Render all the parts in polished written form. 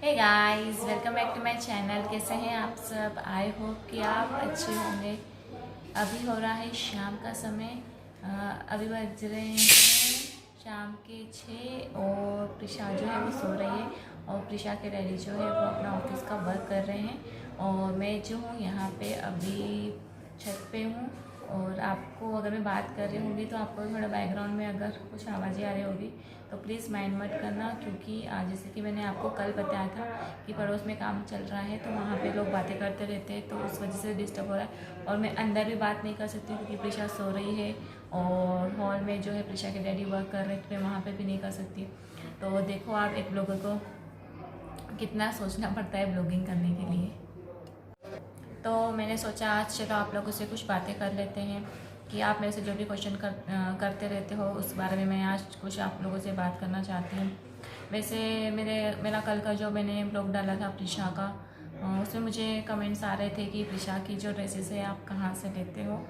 Hey guys, welcome back to my channel. कैसे हैं आप सब? आई होप कि आप अच्छे होंगे। अभी हो रहा है शाम का समय। अभी बज रहे हैं शाम के 6 और प्रिशा जो है वो सो रही है और प्रिशा के डैडी जो है वो अपना ऑफिस का वर्क कर रहे हैं और मैं जो हूँ यहाँ पे अभी छत पे हूँ। और आपको अगर मैं बात कर रही होंगी तो आपको थोड़ा बैकग्राउंड में अगर कुछ आवाज़ें आ रही होगी तो प्लीज़ माइंड मत करना, क्योंकि जैसे कि मैंने आपको कल बताया था कि पड़ोस में काम चल रहा है तो वहाँ पे लोग बातें करते रहते हैं, तो उस वजह से डिस्टर्ब हो रहा है। और मैं अंदर भी बात नहीं कर सकती क्योंकि प्रिशा सो रही है और हॉल में जो है प्रिशा के डैडी वर्क कर रहे हैं तो मैं वहाँ पर भी नहीं कर सकती। तो देखो आप एक ब्लॉगर को कितना सोचना पड़ता है ब्लॉगिंग करने के लिए। तो मैंने सोचा आज चलो आप लोगों से कुछ बातें कर लेते हैं कि आप मेरे से जो भी क्वेश्चन करते रहते हो उस बारे में मैं आज कुछ आप लोगों से बात करना चाहती हूँ। वैसे मेरा कल का जो मैंने ब्लॉग डाला था प्रिशा का, उसमें मुझे कमेंट्स आ रहे थे कि प्रिशा की जो ड्रेसेस है आप कहाँ से लेते हो।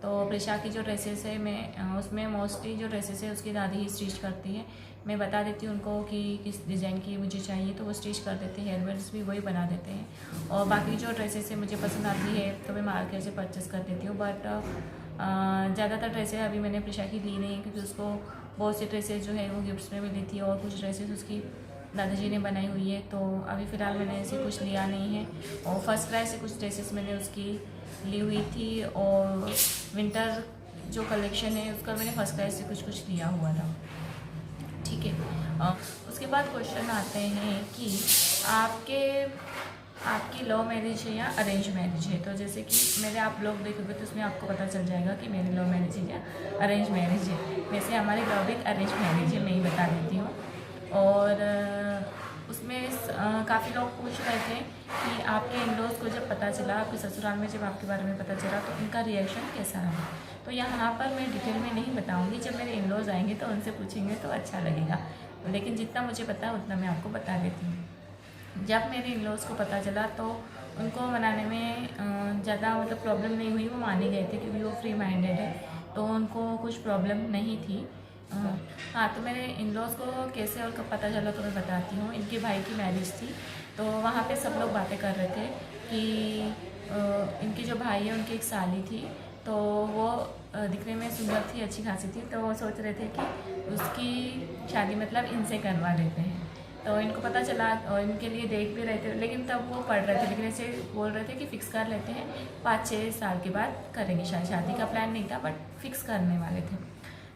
तो प्रिशा की जो ड्रेसेस है मैं उसमें मोस्टली जो ड्रेसेस है उसकी दादी ही स्टिच करती है। मैं बता देती हूँ उनको कि किस डिज़ाइन की मुझे चाहिए तो वो स्टिच कर देते हैं, हेयरबैंड्स भी वही बना देते हैं। और बाकी जो ड्रेसेस है मुझे पसंद आती है तो मैं मार्केट से परचेस कर देती हूँ। बट ज़्यादातर ड्रेसेस अभी मैंने प्रिशा की ली नहीं, क्योंकि उसको बहुत सी ड्रेसेस जो है वो गिफ्ट्स में मिली थी और कुछ ड्रेसेस उसकी दादाजी ने बनाई हुई है। तो अभी फ़िलहाल मैंने ऐसे कुछ लिया नहीं है। और फर्स्ट क्राई से कुछ ड्रेसेस मैंने उसकी ली हुई थी और विंटर जो कलेक्शन है उसका मैंने फर्स्ट क्राई से कुछ लिया हुआ था। ठीक है। उसके बाद क्वेश्चन आते हैं कि आपकी लव मैरिज है या अरेंज मैरिज है। तो जैसे कि मेरे आप लोग देखोगे तो उसमें आपको पता चल जाएगा कि मेरी लव मैरिज है या अरेंज मैरिज है। वैसे हमारी लव एक अरेंज मैरिज है, मैं ही बता देती हूँ। और उसमें काफ़ी लोग पूछ रहे थे कि आपके इन लॉज को जब पता चला, आपके ससुराल में जब आपके बारे में पता चला तो उनका रिएक्शन कैसा रहा। तो यहाँ पर मैं डिटेल में नहीं बताऊँगी, जब मेरे इन लॉज आएंगे तो उनसे पूछेंगे तो अच्छा लगेगा, लेकिन जितना मुझे पता है उतना मैं आपको बता देती हूँ। जब मेरे इन लॉज को पता चला तो उनको मनाने में ज़्यादा मतलब प्रॉब्लम नहीं हुई, वो मान ही गए थे क्योंकि वो फ्री माइंडेड है तो उनको कुछ प्रॉब्लम नहीं थी। हाँ, तो मेरे इन लॉज को कैसे और कब पता चला तो मैं बताती हूँ। इनके भाई की मैरिज थी तो वहाँ पे सब लोग बातें कर रहे थे कि इनके जो भाई है उनकी एक साली थी तो वो दिखने में सुंदर थी, अच्छी खासी थी, तो वो सोच रहे थे कि उसकी शादी मतलब इनसे करवा लेते हैं। तो इनको पता चला और इनके लिए देख भी रहे थे, लेकिन तब वो पढ़ रहे थे, लेकिन ऐसे बोल रहे थे कि फ़िक्स कर लेते हैं 5-6 साल के बाद करेंगे, शादी का प्लान नहीं था बट फिक्स करने वाले थे।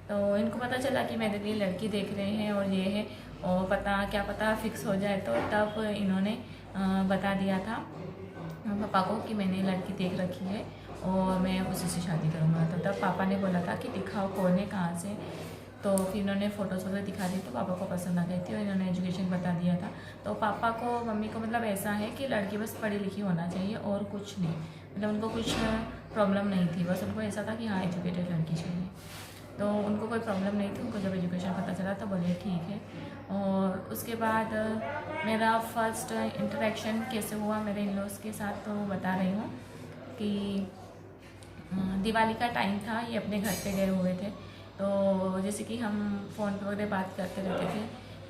तो इनको पता चला कि मेरे लिए लड़की देख रहे हैं और ये है, और क्या पता फिक्स हो जाए। तो तब इन्होंने बता दिया था पापा को कि मैंने लड़की देख रखी है और मैं उसी से शादी करूँगा। तो तब पापा ने बोला था कि दिखाओ कौन है, कहाँ से। तो फिर इन्होंने फ़ोटोज़ वगैरह दिखा दी तो पापा को पसंद आ गई थी और इन्होंने एजुकेशन बता दिया था। तो पापा को मम्मी को मतलब ऐसा है कि लड़की बस पढ़ी लिखी होना चाहिए और कुछ नहीं, मतलब उनको कुछ प्रॉब्लम नहीं थी, बस उनको ऐसा था कि हाँ एजुकेटेड लड़की चाहिए। तो उनको कोई प्रॉब्लम नहीं थी। उनको जब एजुकेशन पता चला तो बोले ठीक है। और उसके बाद मेरा फर्स्ट इंटरेक्शन कैसे हुआ मेरे इन लॉज के साथ तो बता रही हूँ कि दिवाली का टाइम था, ये अपने घर पे गए हुए थे। तो जैसे कि हम फ़ोन पे वगैरह बात करते रहते थे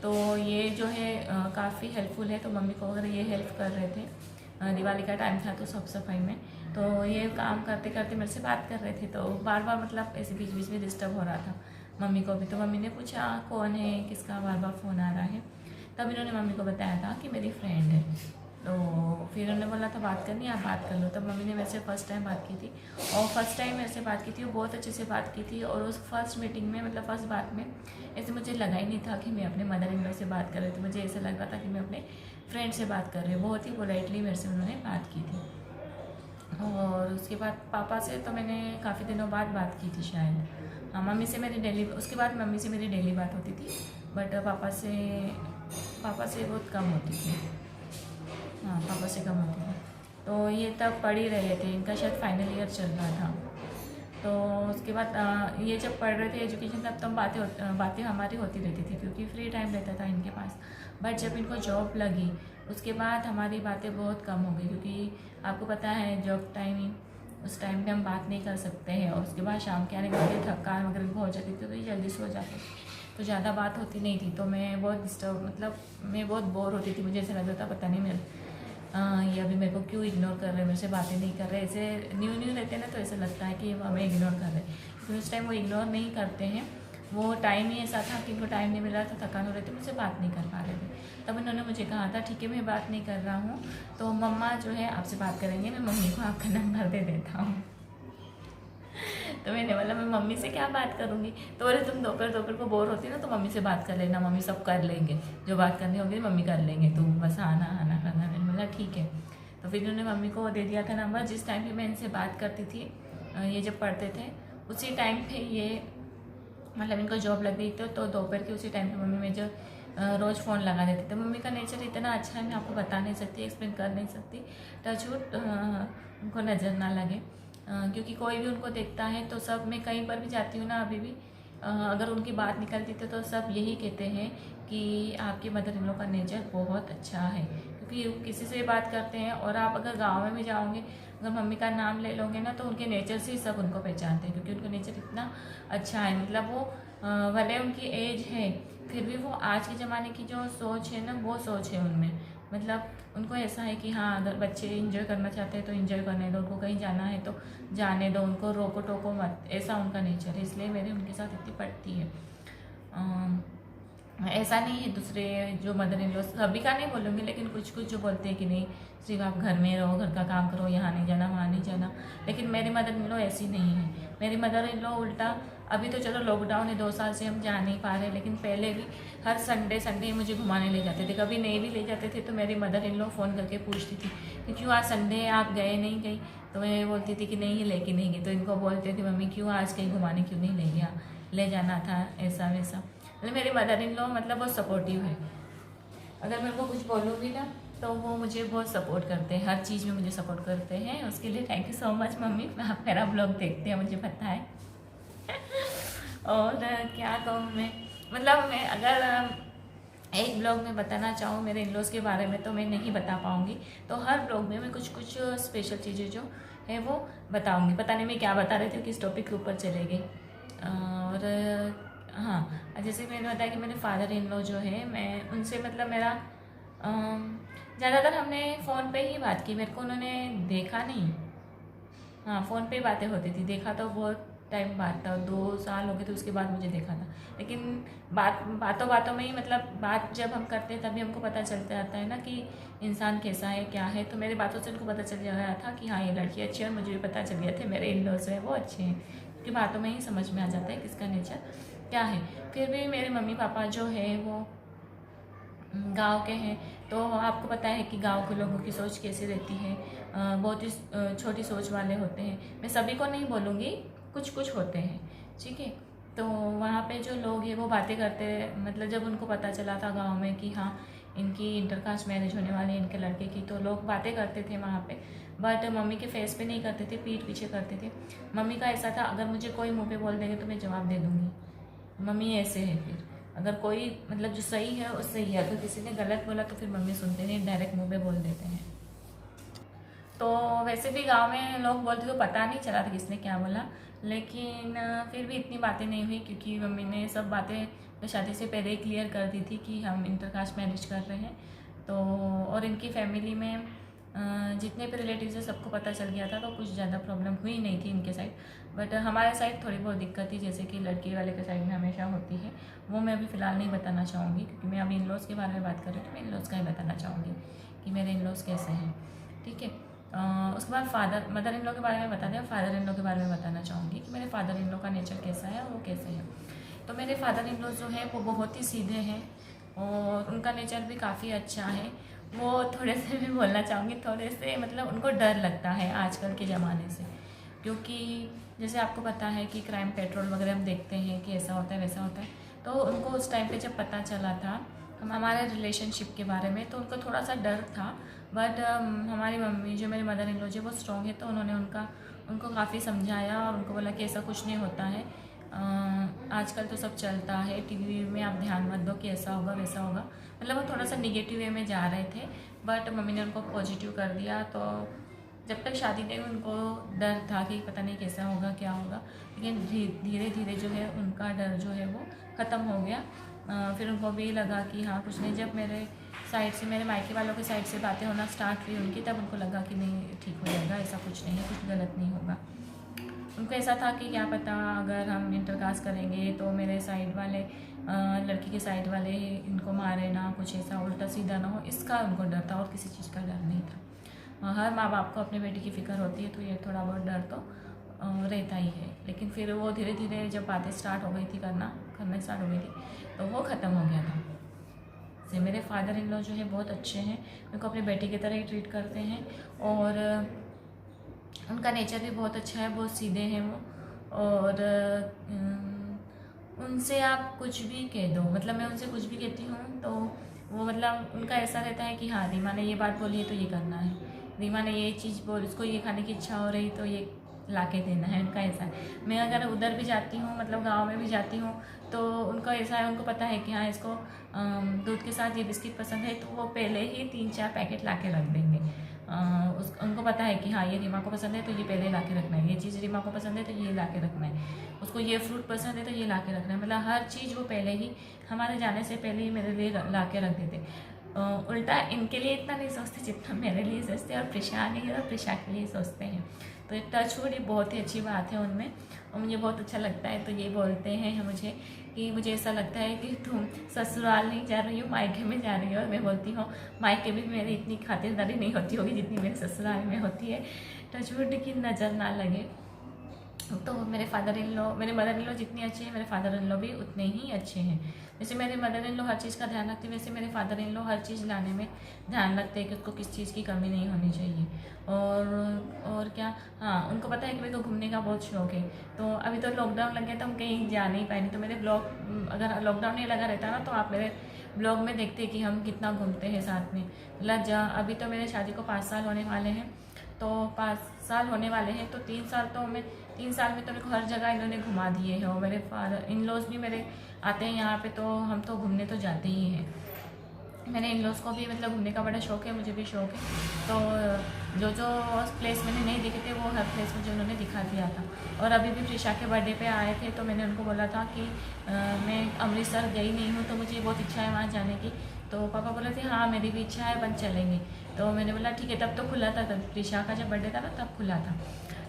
तो ये जो है काफ़ी हेल्पफुल है, तो मम्मी को वगैरह ये हेल्प कर रहे थे। दिवाली का टाइम था तो साफ सफाई में, तो ये काम करते करते मेरे से बात कर रहे थे तो बार बार मतलब ऐसे बीच बीच में डिस्टर्ब हो रहा था मम्मी को भी। तो मम्मी ने पूछा कौन है, किसका बार बार फ़ोन आ रहा है। तब इन्होंने मम्मी को बताया था कि मेरी फ्रेंड है। तो फिर उन्होंने बोला था बात करनी, आप बात कर लो। तब मम्मी ने मेरे से फ़र्स्ट टाइम बात की थी और फर्स्ट टाइम मेरे से बात की थी, वो बहुत अच्छे से बात की थी। और उस फर्स्ट मीटिंग में मतलब फर्स्ट बात में ऐसे मुझे लगा ही नहीं था कि मैं अपने मदर इन लॉ से बात कर रही थी, मुझे ऐसा लग रहा था कि मैं अपने फ्रेंड से बात कर रही हूँ। बहुत ही पोलाइटली मेरे से उन्होंने बात की थी। और उसके बाद पापा से तो मैंने काफ़ी दिनों बाद बात की थी शायद। हाँ, मम्मी से मेरी डेली, उसके बाद मम्मी से मेरी डेली बात होती थी बट पापा से बहुत कम होती थी। हाँ, पापा से कम होती थी। तो ये तब पढ़ ही रहे थे, इनका शायद फाइनल ईयर चल रहा था। तो उसके बाद ये जब पढ़ रहे थे एजुकेशन तब बातें हमारी होती रहती थी क्योंकि फ्री टाइम रहता था इनके पास। बट जब इनको जॉब लगी उसके बाद हमारी बातें बहुत कम हो गई, क्योंकि आपको पता है जॉब टाइम, उस टाइम पे हम बात नहीं कर सकते हैं। और उसके बाद शाम के आने के बाद थकान वगैरह भी हो जाती थी तो ये जल्दी सो जाते। तो ज़्यादा बात होती नहीं थी, तो मैं बहुत डिस्टर्ब मतलब मैं बहुत बोर होती थी। मुझे ऐसा लगता था पता नहीं ये अभी मेरे को क्यों इग्नोर कर रहे हैं, मेरे से बातें नहीं कर रहे। ऐसे न्यू रहते हैं ना, तो ऐसा लगता है कि वो हमें इग्नोर कर रहे हैं, तो उस टाइम वो इग्नोर नहीं करते हैं। वो टाइम ही ऐसा था कि उनको टाइम नहीं मिल रहा था, थकान हो रही थी, मुझसे बात नहीं कर पा रहे थे। तब उन्होंने मुझे कहा था ठीक है मैं बात नहीं कर रहा हूँ, तो मम्मा जो है आपसे बात करेंगे, मैं मम्मी को आपका नंबर दे देता हूँ। तो मैंने बोला मैं मम्मी से क्या बात करूँगी, तो बोले तुम दोपहर को बोर होती ना तो मम्मी से बात कर लेना, मम्मी सब कर लेंगे, जो बात करनी होगी मम्मी कर लेंगे, तुम बस आना आना करना। मैंने बोला ठीक है। तो फिर उन्होंने मम्मी को दे दिया था नंबर। जिस टाइम पे मैं इनसे बात करती थी, ये जब पढ़ते थे उसी टाइम पे ये मतलब इनको जॉब लग गई तो दोपहर के उसी टाइम पे मम्मी में जो रोज़ फ़ोन लगा देते थे। मम्मी का नेचर इतना अच्छा है, मैं आपको बता नहीं सकती, एक्सप्लेन कर नहीं सकती। टचवुड उनको नज़र ना लगे, क्योंकि कोई भी उनको देखता है तो सब, मैं कहीं पर भी जाती हूँ ना अभी भी, अगर उनकी बात निकलती थी तो सब यही कहते हैं कि आपके मदर इन लॉ का नेचर बहुत अच्छा है। क्योंकि किसी से बात करते हैं, और आप अगर गाँव में भी जाओगे, अगर मम्मी का नाम ले लोगे ना तो उनके नेचर से ही सब उनको पहचानते हैं, क्योंकि उनका नेचर इतना अच्छा है। मतलब वो भले उनकी एज है फिर भी वो आज के ज़माने की जो सोच है ना वो सोच है उनमें। मतलब उनको ऐसा है कि हाँ अगर बच्चे इंजॉय करना चाहते हैं तो इंजॉय करने दो, उनको कहीं जाना है तो जाने दो, उनको रोको टोको मत, ऐसा उनका नेचर है। इसलिए मेरी उनके साथ इतनी पड़ती है। ऐसा नहीं है दूसरे जो मदर इन लॉ, सभी का नहीं बोलूँगी, लेकिन कुछ कुछ जो बोलते हैं कि नहीं सिर्फ आप घर में रहो, घर का काम करो, यहाँ नहीं जाना वहाँ नहीं जाना। लेकिन मेरी मदर इन लॉ ऐसी नहीं है। मेरी मदर इन लॉ उल्टा, अभी तो चलो लॉकडाउन है 2 साल से हम जा नहीं पा रहे, लेकिन पहले भी हर संडे मुझे घुमाने ले जाते थे। कभी नहीं भी ले जाते थे तो मेरी मदर इन लॉ फ़ोन करके पूछती थी कि क्यों आज संडे है आप गए नहीं गई, तो मैं बोलती थी कि नहीं लेके नहीं गई। तो इनको बोलते थे मम्मी क्यों आज कहीं घुमाने क्यों नहीं ले गया, ले जाना था ऐसा वैसा। मतलब मेरी मदर इन लॉ मतलब बहुत सपोर्टिव है। अगर मैं उनको कुछ बोलूँगी ना तो वो मुझे बहुत सपोर्ट करते हैं, हर चीज़ में मुझे सपोर्ट करते हैं। उसके लिए thank you so much mummy, आप मेरा ब्लॉग देखते हैं मुझे पता है। और क्या कहूँ मैं, मतलब मैं अगर एक ब्लॉग में बताना चाहूँ मेरे इन लॉज़ के बारे में तो मैं नहीं बता पाऊँगी। तो हर ब्लॉग में मैं कुछ कुछ स्पेशल चीज़ें जो है वो बताऊँगी। पता नहीं मैं क्या बता रही थी, किस टॉपिक के ऊपर चले गए। और हाँ, जैसे मैंने बताया कि मेरे फादर इन लॉ जो है, मैं उनसे मतलब मेरा ज़्यादातर हमने फ़ोन पे ही बात की। मेरे को उन्होंने देखा नहीं, हाँ फ़ोन पे ही बातें होती थी। देखा तो बहुत टाइम बाद था, 2 साल हो गए थे उसके बाद मुझे देखा था। लेकिन बातों में ही, मतलब बात जब हम करते हैं तभी हमको पता चलता जाता है ना कि इंसान कैसा है क्या है। तो मेरी बातों से उनको पता चल गया था कि हाँ ये लड़की अच्छी है, और मुझे भी पता चल गया था मेरे इन लॉज़ है वो अच्छे हैं, क्योंकि बातों में ही समझ में आ जाता है किसका नेचर क्या है। फिर भी मेरे मम्मी पापा जो है वो गांव के हैं, तो आपको पता है कि गांव के लोगों की सोच कैसी रहती है, बहुत ही छोटी सोच वाले होते हैं। मैं सभी को नहीं बोलूँगी, कुछ कुछ होते हैं, ठीक है। तो वहाँ पे जो लोग हैं वो बातें करते, मतलब जब उनको पता चला था गांव में कि हाँ इनकी इंटरकास्ट मैरिज होने वाली है इनके लड़के की, तो लोग बातें करते थे वहाँ पे। बट मम्मी के फेस पे नहीं करते थे, पीठ पीछे करते थे। मम्मी का ऐसा था, अगर मुझे कोई मुँह पे बोल देंगे तो मैं जवाब दे दूँगी। मम्मी ऐसे है, फिर अगर कोई मतलब जो सही है वो सही है, अगर किसी ने गलत बोला तो फिर मम्मी सुनते नहीं, डायरेक्ट मुंह पे बोल देते हैं। तो वैसे भी गांव में लोग बोलते तो पता नहीं चला था किसने क्या बोला, लेकिन फिर भी इतनी बातें नहीं हुई, क्योंकि मम्मी ने सब बातें शादी से पहले ही क्लियर कर दी थी कि हम इंटरकास्ट मैरिज कर रहे हैं। तो और इनकी फैमिली में जितने भी रिलेटिव्स है सबको पता चल गया था, तो कुछ ज़्यादा प्रॉब्लम हुई नहीं थी इनके साइड। बट हमारे साइड थोड़ी बहुत दिक्कत थी, जैसे कि लड़की वाले के साइड में हमेशा होती है, वो मैं अभी फ़िलहाल नहीं बताना चाहूँगी, क्योंकि मैं अभी इन लॉज़ के बारे में बात कर रही हूँ। तो मैं इन लॉज़ का ही बताना चाहूँगी कि मेरे इन लॉज़ कैसे हैं, ठीक है। उसके बाद मदर इन लॉ के बारे में बता दें, फादर इन लॉ के बारे में बताना चाहूँगी कि मेरे फादर इन लॉ का नेचर कैसा है और वो कैसे है। तो मेरे फादर इन लॉ जो है वो बहुत ही सीधे हैं, और उनका नेचर भी काफ़ी अच्छा है। वो थोड़े से भी बोलना चाहूँगी, थोड़े से मतलब उनको डर लगता है आजकल के ज़माने से, क्योंकि जैसे आपको पता है कि क्राइम पेट्रोल वगैरह हम देखते हैं कि ऐसा होता है वैसा होता है। तो उनको उस टाइम पे जब पता चला था हमारे रिलेशनशिप के बारे में, तो उनको थोड़ा सा डर था। बट हमारी मम्मी जो मेरी मदर इन लॉ जो वो स्ट्रॉन्ग है, तो उन्होंने उनको काफ़ी समझाया और उनको बोला कि ऐसा कुछ नहीं होता है, आजकल तो सब चलता है, टीवी में आप ध्यान मत दो कि ऐसा होगा वैसा होगा। मतलब वो थोड़ा सा निगेटिव वे में जा रहे थे, बट मम्मी ने उनको पॉजिटिव कर दिया। तो जब तक शादी नहीं हुई उनको डर था कि पता नहीं कैसा होगा क्या होगा, लेकिन धीरे धीरे जो है उनका डर जो है वो ख़त्म हो गया। फिर उनको भी लगा कि हाँ कुछ नहीं। जब मेरे साइड से, मेरे मायके वालों के साइड से बातें होना स्टार्ट हुई उनकी, तब उनको लगा कि नहीं ठीक हो जाएगा, ऐसा कुछ नहीं है, कुछ गलत नहीं होगा। उनको ऐसा था कि क्या पता अगर हम इंटरकास्ट करेंगे तो मेरे साइड वाले, लड़की के साइड वाले इनको मारे ना, कुछ ऐसा उल्टा सीधा ना हो, इसका उनको डर था और किसी चीज़ का डर नहीं था। हर माँ बाप को अपने बेटी की फ़िक्र होती है, तो ये थोड़ा बहुत डर तो रहता ही है। लेकिन फिर वो धीरे धीरे जब बातें स्टार्ट हो गई थी, करना स्टार्ट हो गई थी, तो वो ख़त्म हो गया था। से मेरे फादर इन लॉ जो है बहुत अच्छे हैं, मेरे को अपनी बेटी की तरह ही ट्रीट करते हैं और उनका नेचर भी बहुत अच्छा है, बहुत सीधे हैं वो। और उनसे आप कुछ भी कह दो, मतलब मैं उनसे कुछ भी कहती हूँ तो वो मतलब उनका ऐसा रहता है कि हाँ रीमा ने ये बात बोली है तो ये करना है, रीमा ने ये चीज़ बोल, उसको ये खाने की इच्छा हो रही तो ये ला के देना है, उनका ऐसा है। मैं अगर उधर भी जाती हूँ, मतलब गांव में भी जाती हूँ, तो उनका ऐसा है, उनको पता है कि हाँ इसको दूध के साथ ये बिस्किट पसंद है, तो वो पहले ही 3-4 पैकेट ला के रख देंगे। उनको पता है कि हाँ ये रीमा को पसंद है तो ये पहले ला के रखना है, ये चीज़ रीमा को पसंद है तो ये ला के रखना है, उसको ये फ्रूट पसंद है तो ये ला के रखना है। मतलब हर चीज़ वो पहले ही, हमारे जाने से पहले ही मेरे लिए ला के रख देते। उल्टा इनके लिए इतना नहीं सोचते जितना मेरे लिए सोचते, और प्रिशा नहीं है तो प्रिशा के लिए सोचते हैं। तो ये टचवुड ये बहुत ही अच्छी बात है उनमें, और मुझे बहुत अच्छा लगता है। तो ये बोलते हैं मुझे कि मुझे ऐसा लगता है कि तुम ससुराल नहीं जा रही हो, मायके में जा रही हो। और मैं बोलती हूँ मायके में मेरी इतनी खातिरदारी नहीं होती होगी जितनी मेरे ससुराल में होती है। टचवुड की नज़र ना लगे। तो मेरे फादर इन लॉ, मेरे मदर इन लॉ जितनी अच्छे हैं, मेरे फादर इन लॉ भी उतने ही अच्छे हैं। जैसे मेरे मदर इन लॉ हर चीज़ का ध्यान रखते हैं, वैसे मेरे फादर इन लॉ हर चीज़ लाने में ध्यान रखते हैं कि उसको किस चीज़ की कमी नहीं होनी चाहिए। और क्या, हाँ उनको पता है कि मेरे को घूमने का बहुत शौक है। तो अभी तो लॉकडाउन लग गया तो हम कहीं जा नहीं पाए, नहीं तो मेरे ब्लॉग, अगर लॉकडाउन नहीं लगा रहता ना तो आप मेरे ब्लॉग में देखते कि हम कितना घूमते हैं साथ में। मतलब अभी तो मेरे शादी को 5 साल होने वाले हैं, तो 5 साल होने वाले हैं, तो 3 साल तो मैं 3 साल में तो मेरे को हर जगह इन्होंने घुमा दिए हैं। और मेरे फादर इन लॉज भी मेरे आते हैं यहाँ पे, तो हम तो घूमने तो जाते ही हैं। मेरे इन लॉज को भी मतलब घूमने का बड़ा शौक है, मुझे भी शौक है। तो जो जो प्लेस मैंने नहीं देखे थे वो हर प्लेस मुझे उन्होंने दिखा दिया था। और अभी भी प्रिशा के बर्थडे पे आए थे, तो मैंने उनको बोला था कि मैं अमृतसर गई नहीं हूँ तो मुझे बहुत इच्छा है वहाँ जाने की। तो पापा बोले थे हाँ मेरी भी इच्छा है, अपन चलेंगे। तो मैंने बोला ठीक है। तब तो खुला था, तब प्रिशा का जब बर्थडे था ना तब खुला था।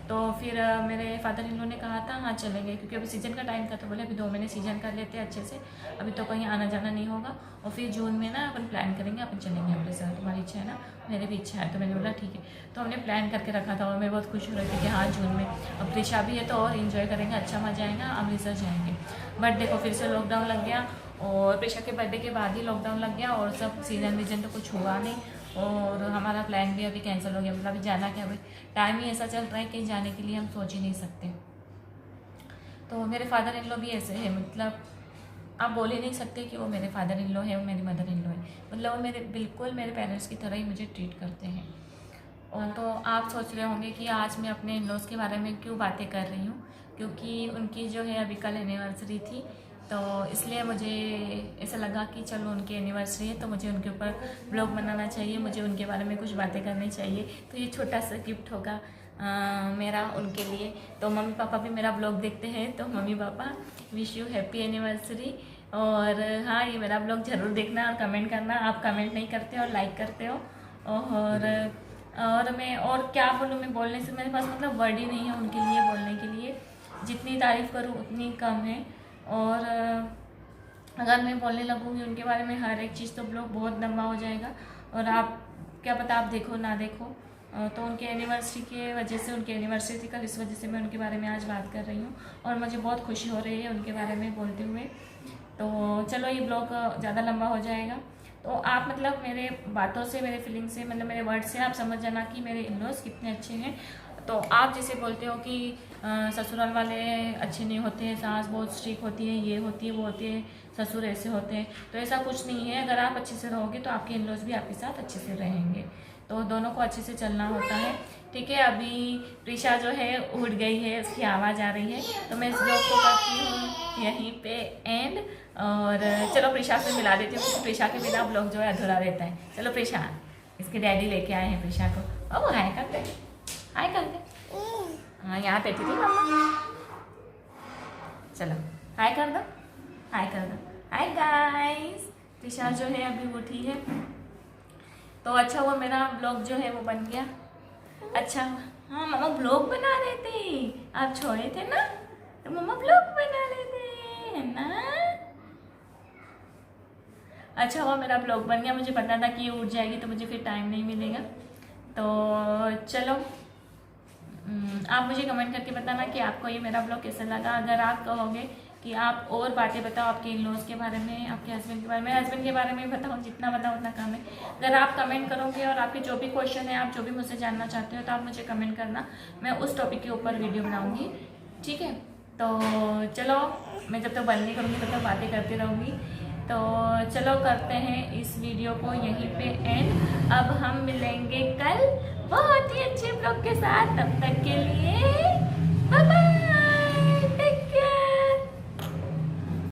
तो फिर मेरे फादर इन लॉ ने कहा था हाँ चलेंगे, क्योंकि अभी सीज़न का टाइम था। तो बोले अभी 2 महीने सीजन कर लेते हैं अच्छे से, अभी तो कहीं आना जाना नहीं होगा, और फिर जून में ना अपन प्लान करेंगे, अपन चलेंगे अमृतसर। तुम्हारी इच्छा है ना, मेरी भी इच्छा है। तो मैंने बोला ठीक है। तो हमने प्लान करके रखा था, और मैं बहुत खुश हो रही थी कि हाँ जून में अब प्रिशा भी है तो और इन्जॉय करेंगे, अच्छा मजा आएगा, अमृतसर जाएंगे। बर्थडे को फिर से लॉकडाउन लग गया, और प्रिशा के बर्थडे के बाद ही लॉकडाउन लग गया, और सब सीजन वीजन तो कुछ हुआ नहीं, और हमारा प्लान भी अभी कैंसिल हो गया। मतलब अभी जाना क्या, अभी टाइम ही ऐसा चल रहा है कि जाने के लिए हम सोच ही नहीं सकते। तो मेरे फादर इन लॉ भी ऐसे हैं, मतलब आप बोल ही नहीं सकते कि वो मेरे फादर इन लॉ है और मेरी मदर इन लॉ है। मतलब वो मेरे बिल्कुल मेरे पेरेंट्स की तरह ही मुझे ट्रीट करते हैं। और तो आप सोच रहे होंगे कि आज मैं अपने इन लॉज़ के बारे में क्यों बातें कर रही हूँ, क्योंकि उनकी जो है अभी कल एनिवर्सरी थी, तो इसलिए मुझे ऐसा लगा कि चलो उनकी एनिवर्सरी है तो मुझे उनके ऊपर ब्लॉग बनाना चाहिए, मुझे उनके बारे में कुछ बातें करनी चाहिए। तो ये छोटा सा गिफ्ट होगा मेरा उनके लिए। तो मम्मी पापा भी मेरा ब्लॉग देखते हैं, तो mummy papa wish you happy anniversary. और हाँ ये मेरा ब्लॉग ज़रूर देखना और कमेंट करना। आप कमेंट नहीं करते और लाइक करते हो। और मैं और क्या बोलूँ, मैं बोलने से मेरे पास मतलब वर्ड ही नहीं है उनके लिए बोलने के लिए। जितनी तारीफ़ करूँ उतनी कम है। और अगर मैं बोलने लगूँगी उनके बारे में हर एक चीज़ तो ब्लॉग बहुत लंबा हो जाएगा, और आप क्या पता आप देखो ना देखो। तो उनके एनिवर्सरी के वजह से, उनकी एनिवर्सरी थी कल, इस वजह से मैं उनके बारे में आज बात कर रही हूँ, और मुझे बहुत खुशी हो रही है उनके बारे में बोलते हुए। तो चलो ये ब्लॉग ज़्यादा लंबा हो जाएगा, तो आप मतलब मेरे बातों से, मेरे फीलिंग से, मतलब मेरे वर्ड से आप समझ जाना कि मेरे इन-लॉज़ कितने अच्छे हैं। तो आप जैसे बोलते हो कि ससुराल वाले अच्छे नहीं होते हैं, सास बहुत स्ट्रिक्ट होती है, ये होती है वो होती है, ससुर ऐसे होते हैं, तो ऐसा कुछ नहीं है। अगर आप अच्छे से रहोगे तो आपके इन-लॉज़ भी आपके साथ अच्छे से रहेंगे। तो दोनों को अच्छे से चलना होता है, ठीक है। अभी प्रिशा जो है उठ गई है, उसकी आवाज़ आ रही है, तो मैं इस ब्लॉग को करती हूँ यहीं पे एंड। और चलो प्रिशा से मिला देती हूँ, क्योंकि प्रिशा के बिना ब्लॉग जो है अधूरा रहता है। चलो प्रिशा, इसके डैडी लेके आए हैं प्रिशा को। ओ हाय करते हाय कर दे। हाँ यहाँ बैठी थी मम्मा। चलो हाय कर दो, हाय कर दो। हाय गाइस, त्रिशा जो है अभी उठी है। तो अच्छा हुआ मेरा ब्लॉग जो है वो बन गया। अच्छा हाँ मम्मा ब्लॉग बना रहे थे, आप छोड़े थे ना तो मम्मा ब्लॉग बना रहे थे, है ना। अच्छा हुआ मेरा ब्लॉग बन गया, मुझे पता था कि ये उठ जाएगी तो मुझे फिर टाइम नहीं मिलेगा। तो चलो आप मुझे कमेंट करके बताना कि आपको ये मेरा ब्लॉग कैसा लगा। अगर आप कहोगे कि आप और बातें बताओ आपके इन लॉज के बारे में, आपके हस्बैंड के बारे में, हस्बैंड के बारे में बताओ, जितना बताओ उतना कम है। अगर आप कमेंट करोगे और आपके जो भी क्वेश्चन है, आप जो भी मुझसे जानना चाहते हो तो आप मुझे कमेंट करना, मैं उस टॉपिक के ऊपर वीडियो बनाऊँगी, ठीक है। तो चलो मैं जब तक बंद नहीं करूँगी तब तक बातें करती रहूँगी। तो चलो करते हैं इस वीडियो को यहीं पे एंड। अब हम मिलेंगे कल बहुत ही अच्छे ब्लॉग के साथ, तब तक के लिए बाय बाय।